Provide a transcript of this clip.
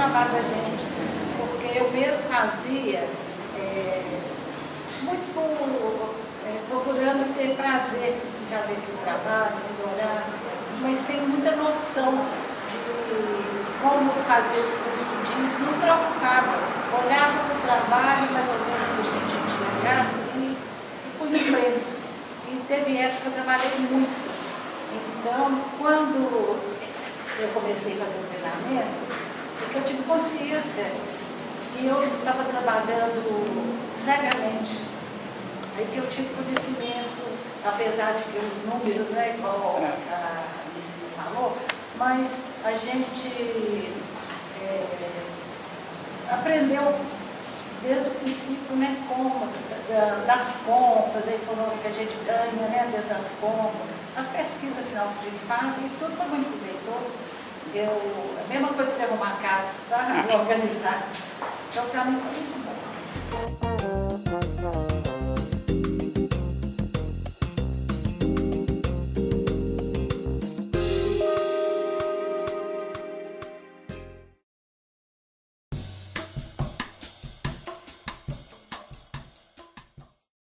trabalho da gente, porque eu mesmo fazia procurando ter prazer em fazer esse trabalho, melhorar, mas sem muita noção de como fazer o curso disso, não preocupava. Olhava para o trabalho, mais ou menos que a gente tinha gasto, e punha o preço. E teve época que eu trabalhei muito. Então, quando eu comecei a fazer o treinamento, porque eu tive consciência que eu estava trabalhando cegamente. Aí que eu tive conhecimento, apesar de que os números, né, igual a Alice falou, mas a gente aprendeu desde o princípio, né, como das compras, da econômica que a gente ganha, né, desde as compras, as pesquisas final que a gente faz, e tudo foi muito proveitoso. A mesma coisa de você arrumar a casa, sabe? Organizar. Então, para mim, foi muito